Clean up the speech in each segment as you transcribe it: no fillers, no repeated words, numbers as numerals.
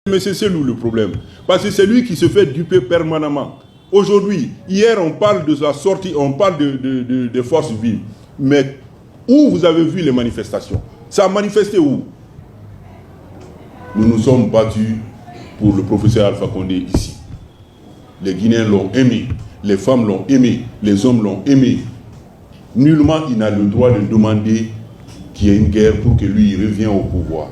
Mais c'est celui le problème. Parce que c'est lui qui se fait duper permanemment. Aujourd'hui, hier, on parle de sa sortie, on parle de forces vives. Mais où vous avez vu les manifestations? Ça a manifesté où? Nous nous sommes battus pour le professeur Alpha Condé ici. Les Guinéens l'ont aimé, les femmes l'ont aimé, les hommes l'ont aimé. Nullement il n'a le droit de demander qu'il y ait une guerre pour que lui il revienne au pouvoir.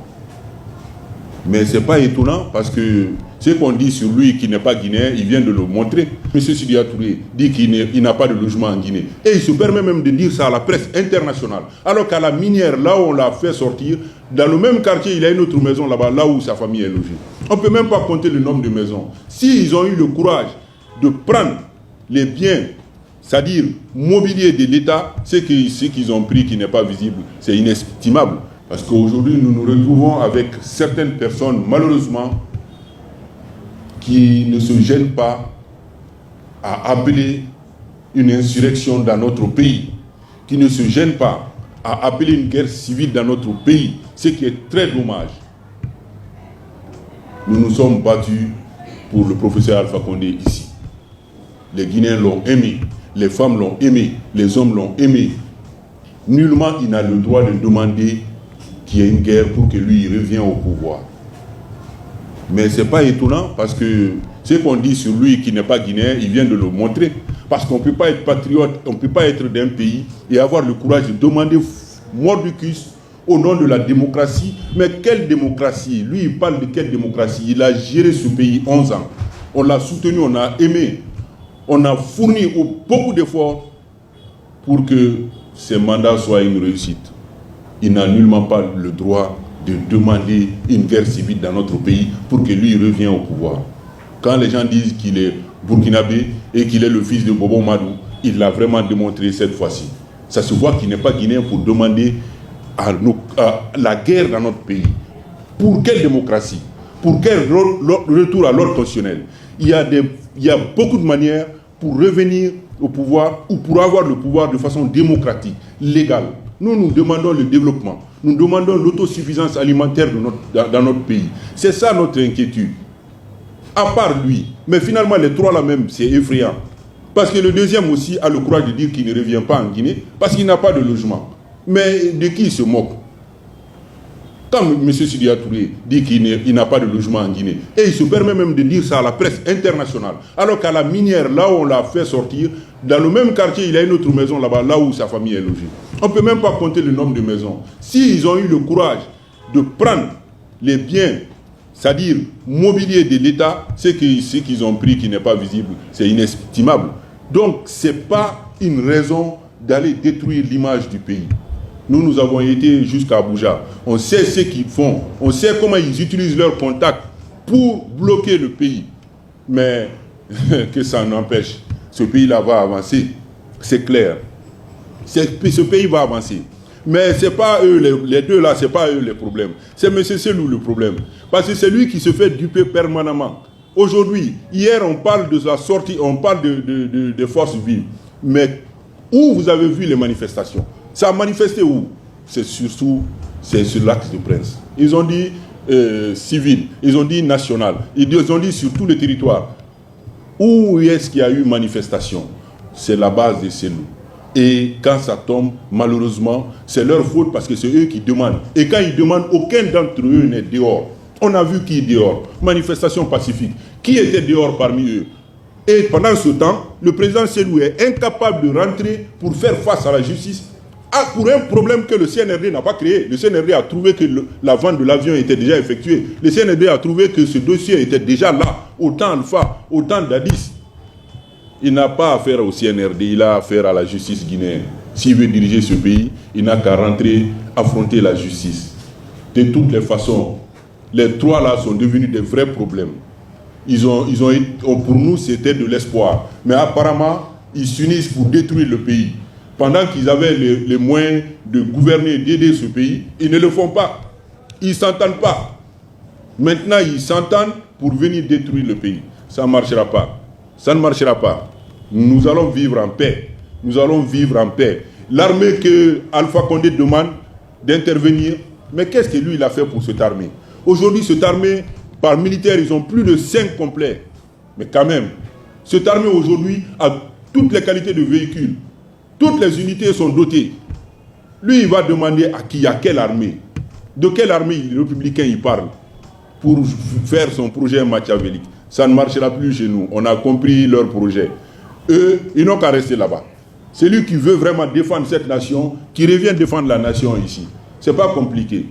Mais ce n'est pas étonnant parce que ce qu'on dit sur lui qui n'est pas guinéen, il vient de le montrer. M. Sidya Touré dit qu'il n'a pas de logement en Guinée. Et il se permet même de dire ça à la presse internationale. Alors qu'à la minière, là où on l'a fait sortir, dans le même quartier, il a une autre maison là-bas, là où sa famille est logée. On ne peut même pas compter le nombre de maisons. S'ils ont eu le courage de prendre les biens, c'est-à-dire mobilier de l'État, ce qu'ils ont pris qui n'est pas visible, c'est inestimable. Parce qu'aujourd'hui, nous nous retrouvons avec certaines personnes, malheureusement, qui ne se gênent pas à appeler une insurrection dans notre pays, qui ne se gênent pas à appeler une guerre civile dans notre pays, ce qui est très dommage. Nous nous sommes battus pour le professeur Alpha Condé ici. Les Guinéens l'ont aimé, les femmes l'ont aimé, les hommes l'ont aimé. Nullement il n'a le droit de demander qu'il y ait une guerre pour que lui il revienne au pouvoir. Mais ce n'est pas étonnant parce que ce qu'on dit sur lui qui n'est pas guinéen, il vient de le montrer. Parce qu'on ne peut pas être patriote, on ne peut pas être d'un pays et avoir le courage de demander mordicus au nom de la démocratie. Mais quelle démocratie? Lui, il parle de quelle démocratie? Il a géré ce pays 11 ans. On l'a soutenu, on a aimé. On a fourni beaucoup d'efforts pour que ce mandat soit une réussite. Il n'a nullement pas le droit de demander une guerre civile dans notre pays pour que lui revienne au pouvoir. Quand les gens disent qu'il est burkinabé et qu'il est le fils de Bobo Madou, il l'a vraiment démontré cette fois-ci. Ça se voit qu'il n'est pas guinéen pour demander à la guerre dans notre pays. Pour quelle démocratie? Pour quel retour à l'ordre constitutionnel? Il y a beaucoup de manières pour revenir au pouvoir ou pour avoir le pouvoir de façon démocratique, légale. Nous demandons le développement. Nous demandons l'autosuffisance alimentaire dans notre pays. C'est ça notre inquiétude. À part lui. Mais finalement, les trois là même, c'est effrayant. Parce que le deuxième aussi a le courage de dire qu'il ne revient pas en Guinée parce qu'il n'a pas de logement. Mais de qui il se moque? Quand M. Sidya Touré dit qu'il n'a pas de logement en Guinée, et il se permet même de dire ça à la presse internationale, alors qu'à la minière, là où on l'a fait sortir, dans le même quartier, il a une autre maison là-bas, là où sa famille est logée. On ne peut même pas compter le nombre de maisons. S'ils ont eu le courage de prendre les biens, c'est-à-dire mobilier de l'État, ce qu'ils ont pris qui n'est pas visible, c'est inestimable. Donc, ce n'est pas une raison d'aller détruire l'image du pays. Nous avons été jusqu'à Abuja. On sait ce qu'ils font. On sait comment ils utilisent leurs contacts pour bloquer le pays. Mais que ça n'empêche, ce pays-là va avancer. C'est clair. Ce pays va avancer. Mais ce n'est pas eux, les deux là, ce n'est pas eux les problèmes. C'est M. Selou le problème. Parce que c'est lui qui se fait duper permanemment. Aujourd'hui, hier, on parle de sa sortie, on parle de forces vives. Mais où vous avez vu les manifestations? Ça a manifesté où? C'est surtout sur l'Arc de Prince. Ils ont dit civil, ils ont dit national, ils ont dit sur tout le territoire. Où est-ce qu'il y a eu manifestation? C'est la base de Selou. Et quand ça tombe, malheureusement, c'est leur faute parce que c'est eux qui demandent. Et quand ils demandent, aucun d'entre eux n'est dehors. On a vu qui est dehors. Manifestation pacifique. Qui était dehors parmi eux? Et pendant ce temps, le président Selou est incapable de rentrer pour faire face à la justice pour un problème que le CNRD n'a pas créé. Le CNRD a trouvé que la vente de l'avion était déjà effectuée. Le CNRD a trouvé que ce dossier était déjà là, au temps Alpha, au temps d'Addis. Il n'a pas affaire au CNRD, il a affaire à la justice guinéenne. S'il veut diriger ce pays, il n'a qu'à rentrer, affronter la justice. De toutes les façons, les trois là sont devenus des vrais problèmes. Pour nous, c'était de l'espoir. Mais apparemment, ils s'unissent pour détruire le pays. Pendant qu'ils avaient les moyens de gouverner, d'aider ce pays, ils ne le font pas. Ils ne s'entendent pas. Maintenant, ils s'entendent pour venir détruire le pays. Ça ne marchera pas. Ça ne marchera pas. Nous allons vivre en paix. Nous allons vivre en paix. L'armée que Alpha Condé demande d'intervenir, mais qu'est-ce que lui il a fait pour cette armée? Aujourd'hui, cette armée Par militaire, ils ont plus de 5 complets. Mais quand même, cette armée aujourd'hui a toutes les qualités de véhicules. Toutes les unités sont dotées. Lui, il va demander à qui, à quelle armée. De quelle armée les républicains il parle pour faire son projet machiavélique. Ça ne marchera plus chez nous. On a compris leur projet. Eux, ils n'ont qu'à rester là-bas. C'est lui qui veut vraiment défendre cette nation, qui revient défendre la nation ici. Ce n'est pas compliqué.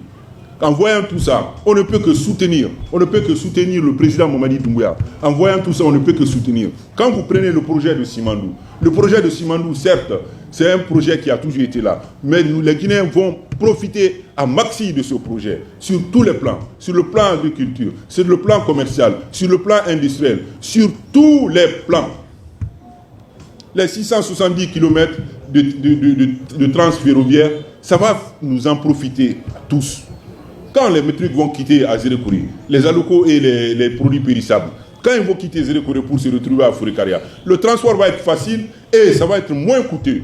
En voyant tout ça, on ne peut que soutenir. On ne peut que soutenir le président Mamadi Doumbouya. En voyant tout ça, on ne peut que soutenir. Quand vous prenez le projet de Simandou, le projet de Simandou, certes, c'est un projet qui a toujours été là. Mais nous, les Guinéens, vont profiter à maxi de ce projet, sur tous les plans. Sur le plan agriculture, sur le plan commercial, sur le plan industriel, sur tous les plans. Les 670 km de transferroviaire, ça va nous en profiter à tous. Quand les trucs vont quitter Azérékouri, les alocos et les produits périssables, quand ils vont quitter Azérékouri pour se retrouver à Fourikaria, le transport va être facile et ça va être moins coûteux.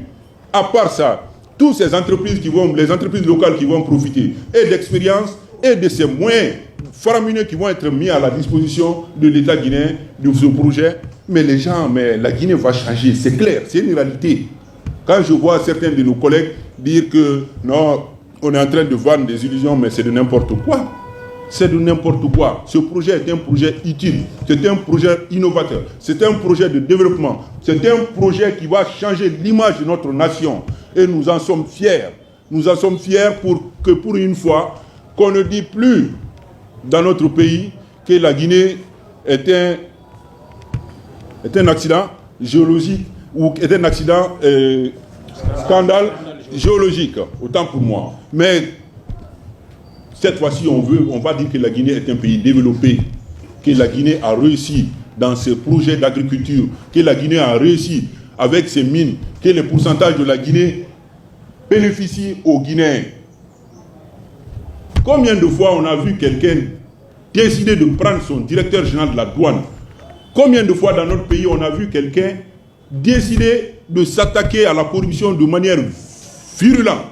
À part ça, toutes ces entreprises les entreprises locales qui vont profiter et d'expérience et de ces moyens faramineux qui vont être mis à la disposition de l'État guinéen de ce projet. Mais les gens, la Guinée va changer, c'est clair, c'est une réalité. Quand je vois certains de nos collègues dire que non, on est en train de vendre des illusions, mais c'est de n'importe quoi. C'est de n'importe quoi. Ce projet est un projet utile, c'est un projet innovateur, c'est un projet de développement, c'est un projet qui va changer l'image de notre nation. Et nous en sommes fiers. Nous en sommes fiers pour une fois, qu'on ne dit plus dans notre pays que la Guinée est un accident géologique ou est un accident scandale géologique, autant pour moi. Mais cette fois-ci, on va dire que la Guinée est un pays développé, que la Guinée a réussi dans ses projets d'agriculture, que la Guinée a réussi avec ses mines, que le pourcentage de la Guinée bénéficie aux Guinéens. Combien de fois on a vu quelqu'un décider de prendre son directeur général de la douane? Combien de fois dans notre pays on a vu quelqu'un décider de s'attaquer à la corruption de manière virulente?